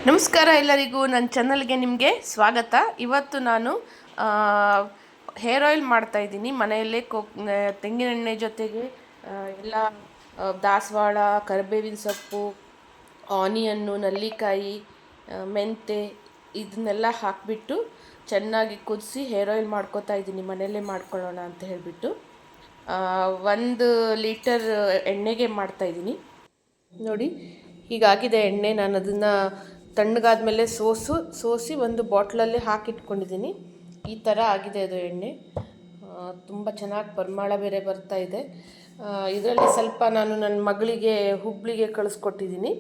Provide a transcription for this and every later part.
ನಮಸ್ಕಾರ ಎಲ್ಲರಿಗೂ, ನನ್ನ ಚಾನಲ್ಗೆ ನಿಮಗೆ ಸ್ವಾಗತ. ಇವತ್ತು ನಾನು ಹೇರ್ ಆಯಿಲ್ ಮಾಡ್ತಾಯಿದ್ದೀನಿ ಮನೆಯಲ್ಲೇ. ತೆಂಗಿನೆಣ್ಣೆ ಜೊತೆಗೆ ಎಲ್ಲ ದಾಸವಾಳ, ಕರಿಬೇವಿನ ಸೊಪ್ಪು, ಆನಿಯನ್ನು, ನಲ್ಲಿಕಾಯಿ, ಮೆಂತೆ ಇದನ್ನೆಲ್ಲ ಹಾಕಿಬಿಟ್ಟು ಚೆನ್ನಾಗಿ ಕುದಿಸಿ ಹೇರ್ ಆಯಿಲ್ ಮಾಡ್ಕೋತಾ ಇದ್ದೀನಿ. ಮನೆಯಲ್ಲೇ ಮಾಡ್ಕೊಳ್ಳೋಣ ಅಂತ ಹೇಳಿಬಿಟ್ಟು 1 ಲೀಟರ್ ಎಣ್ಣೆಗೆ ಮಾಡ್ತಾಯಿದ್ದೀನಿ. ನೋಡಿ, ಹೀಗಾಗಿದೆ ಎಣ್ಣೆ. ನಾನು ಅದನ್ನು ತಣ್ಣಗಾದ್ಮೇಲೆ ಸೋಸಿ ಒಂದು ಬಾಟ್ಲಲ್ಲಿ ಹಾಕಿಟ್ಕೊಂಡಿದ್ದೀನಿ. ಈ ಥರ ಆಗಿದೆ ಅದು ಎಣ್ಣೆ. ತುಂಬ ಚೆನ್ನಾಗಿ ಪರಿಮಳ ಬೇರೆ ಬರ್ತಾ ಇದೆ. ಇದರಲ್ಲಿ ಸ್ವಲ್ಪ ನಾನು ನನ್ನ ಮಗಳಿಗೆ ಹುಬ್ಳಿಗೆ ಕಳಿಸ್ಕೊಟ್ಟಿದ್ದೀನಿ,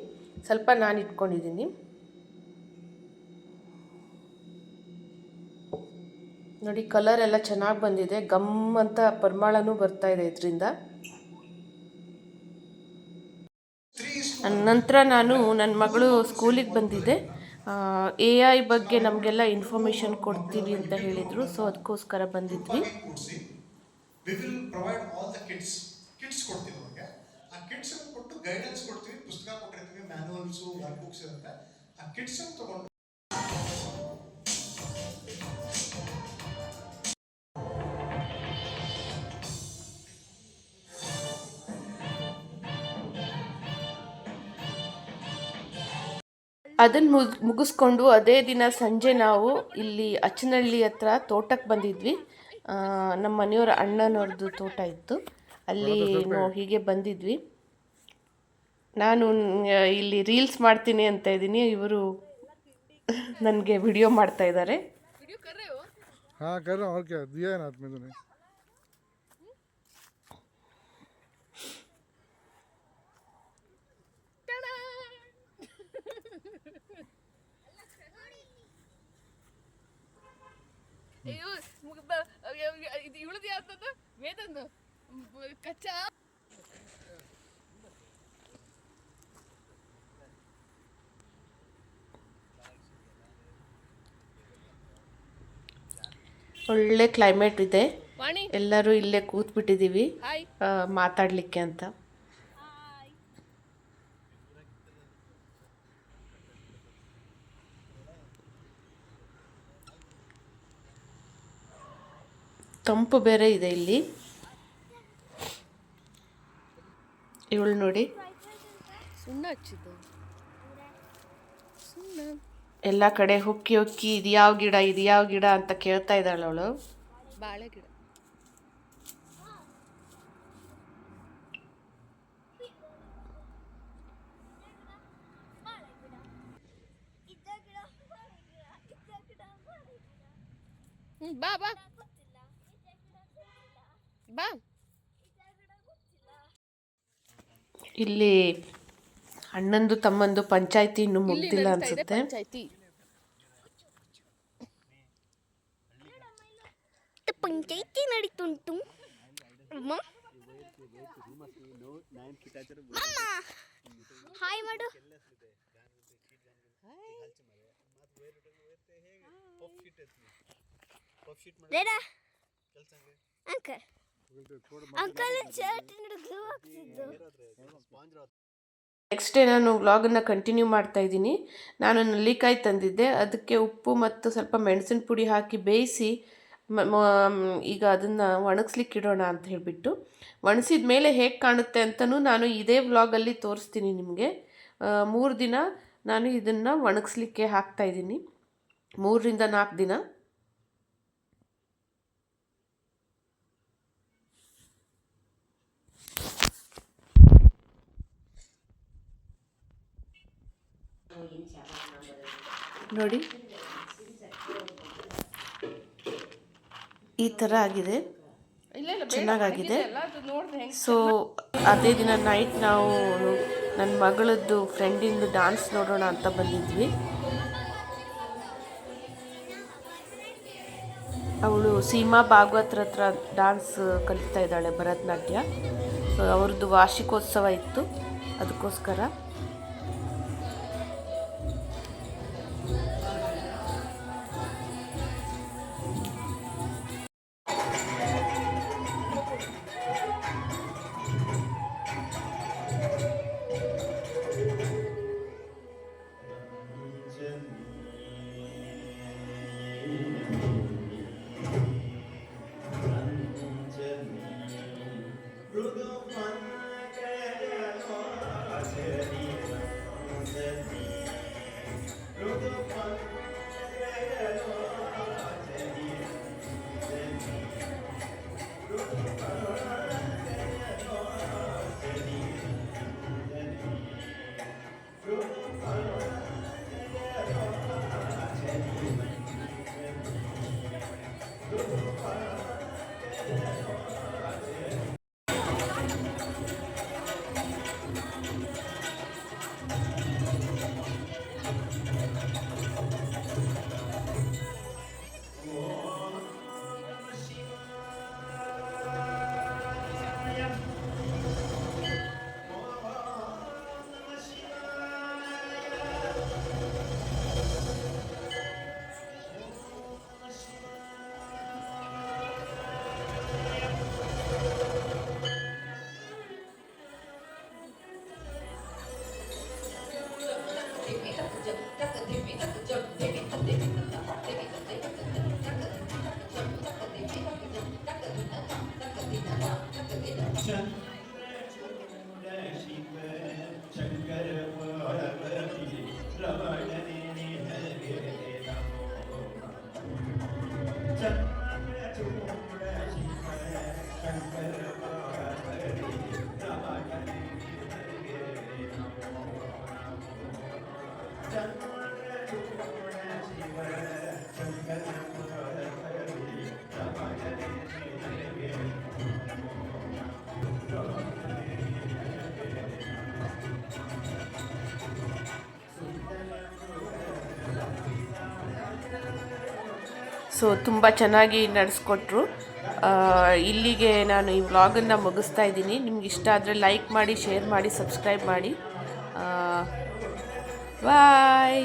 ಸ್ವಲ್ಪ ನಾನು ಇಟ್ಕೊಂಡಿದ್ದೀನಿ. ನೋಡಿ, ಕಲರ್ ಎಲ್ಲ ಚೆನ್ನಾಗಿ ಬಂದಿದೆ, ಗಮ್ ಅಂತ ಪರಿಮಳನೂ ಬರ್ತಾ ಇದೆ ಇದರಿಂದ. ನಂತರ ನಾನು ನನ್ನ ಮಗಳು ಸ್ಕೂಲಿಗೆ ಬಂದಿದ್ದೆ. AI ಬಗ್ಗೆ ನಮಗೆಲ್ಲ ಇನ್ಫಾರ್ಮೇಷನ್ ಕೊಡ್ತೀವಿ ಅಂತ ಹೇಳಿದರು. ಸೊ ಅದಕ್ಕೋಸ್ಕರ ಬಂದಿದ್ವಿ. we will provide all the kits ಕೊಡ್ತೀವಿ ಅವರಿಗೆ. ಆ ಕಿಟ್ಸ್ ಅನ್ನು ಕೊಟ್ಟು ಗೈಡೆನ್ಸ್ ಕೊಡ್ತೀವಿ, ಪುಸ್ತಕ ಕೊಟ್ಟಿರ್ತೀವಿ, ಮ್ಯಾನುವಲ್ಸ್, ವರ್ಕ್ ಬುಕ್ಸ್ ಇರುತ್ತೆ. ಆ ಕಿಟ್ಸ್ ಅನ್ನು ತಗೊಂಡು ಅದನ್ನು ಮುಗಿಸ್ಕೊಂಡು ಅದೇ ದಿನ ಸಂಜೆ ನಾವು ಇಲ್ಲಿ ಅಚ್ಚನಹಳ್ಳಿ ಹತ್ರ ತೋಟಕ್ಕೆ ಬಂದಿದ್ವಿ. ನಮ್ಮ ಮನೆಯವರ ಅಣ್ಣನವ್ರದ್ದು ತೋಟ ಇತ್ತು, ಅಲ್ಲಿ ಹೀಗೆ ಬಂದಿದ್ವಿ. ನಾನು ಇಲ್ಲಿ ರೀಲ್ಸ್ ಮಾಡ್ತೀನಿ ಅಂತ ಇದ್ದೀನಿ, ಇವರು ನನಗೆ ವಿಡಿಯೋ ಮಾಡ್ತಾ ಇದ್ದಾರೆ. ಒಳ್ಳೆ ಕ್ಲೈಮೇಟ್ ಇದೆ, ಎಲ್ಲರೂ ಇಲ್ಲೇ ಕೂತ್ಬಿಟ್ಟಿದ್ದೀವಿ ಮಾತಾಡಲಿಕ್ಕೆ ಅಂತ. ತಂಪು ಬೇರೆ ಇದೆ ಇಲ್ಲಿ. ಇವಳು ನೋಡಿ, ಎಲ್ಲ ಕಡೆ ಹೊಕ್ಕಿ ಹೊಕ್ಕಿ ಇದ್ಯಾವ ಗಿಡ ಅಂತ ಕೇಳ್ತಾ ಇದ್ದಾಳೆ ಅವಳು. ಬಾಳೆ ಗಿಡ. ಬಾ ಬಾ ಬಾ. ಇಲ್ಲಿ ಅಣ್ಣಂದು ತಮ್ಮಂದು ಪಂಚಾಯ್ತಿ ಇನ್ನೂ ಮುಗ್ದಿಲ್ಲ ಅನ್ಸುತ್ತೆ. ಪಂಚಾಯ್ತಿ ನಡೀತುಂಟು. ಹಾಯ್ ಮಾಡು. ನೆಕ್ಸ್ಟ್ ಡೇ ನಾನು ವ್ಲಾಗನ್ನು ಕಂಟಿನ್ಯೂ ಮಾಡ್ತಾ ಇದ್ದೀನಿ. ನಾನು ನಲ್ಲಿಕಾಯಿ ತಂದಿದ್ದೆ, ಅದಕ್ಕೆ ಉಪ್ಪು ಮತ್ತು ಸ್ವಲ್ಪ ಮೆಣಸಿನ ಪುಡಿ ಹಾಕಿ ಬೇಯಿಸಿ ಈಗ ಅದನ್ನು ಒಣಗಿಸ್ಲಿಕ್ಕೆ ಇಡೋಣ ಅಂತ ಹೇಳಿಬಿಟ್ಟು, ಒಣಸಿದ ಮೇಲೆ ಹೇಗೆ ಕಾಣುತ್ತೆ ಅಂತಲೂ ನಾನು ಇದೇ ವ್ಲಾಗಲ್ಲಿ ತೋರಿಸ್ತೀನಿ ನಿಮಗೆ. 3 ದಿನ ನಾನು ಇದನ್ನು ಒಣಗಿಸ್ಲಿಕ್ಕೆ ಹಾಕ್ತಾಯಿದ್ದೀನಿ, 3 ರಿಂದ 4 ದಿನ. ನೋಡಿ, ಈ ಥರ ಆಗಿದೆ, ಚೆನ್ನಾಗಾಗಿದೆ. ಸೊ ಅದೇ ದಿನ ನೈಟ್ ನಾವು ನನ್ನ ಮಗಳದ್ದು ಫ್ರೆಂಡಿಂದು ಡ್ಯಾನ್ಸ್ ನೋಡೋಣ ಅಂತ ಬಂದಿದ್ವಿ. ಅವಳು ಸೀಮಾ ಭಾಗವತ್ರ ಹತ್ರ ಡ್ಯಾನ್ಸ್ ಕಲಿತಾ ಇದ್ದಾಳೆ, ಭರತನಾಟ್ಯ. ಸೊ ಅವ್ರದ್ದು ವಾರ್ಷಿಕೋತ್ಸವ ಇತ್ತು, ಅದಕ್ಕೋಸ್ಕರ. ಚಂದ್ರಚೂಡ ಶಿವ ಶಂಕರ ಪಾರ್ವತಿ ರಮಣನೆ ನಿನಗೆ ನಮೋ ಚಂದ್ರಚೂಡ ಶಿವ ಶಂಕರ ಪಾರ್ವತಿ ರಮಣನೆ ನಿನಗೆ ನಮೋ ಚಂದ್ರಚೂಡ ಶಿವ ಶಂಕರ ಪಾರ್ವತಿ ರಮಣನೆ ನಿನಗೆ ಸೊ ತುಂಬ ಚೆನ್ನಾಗಿ ನಡೆಸ್ಕೊಟ್ರು. ಇಲ್ಲಿಗೆ ನಾನು ಈ ವ್ಲಾಗನ್ನು ಮುಗಿಸ್ತಾ ಇದ್ದೀನಿ. ನಿಮ್ಗೆ ಇಷ್ಟ ಆದರೆ ಲೈಕ್ ಮಾಡಿ, ಶೇರ್ ಮಾಡಿ, ಸಬ್ಸ್ಕ್ರೈಬ್ ಮಾಡಿ. ಬಾಯ್.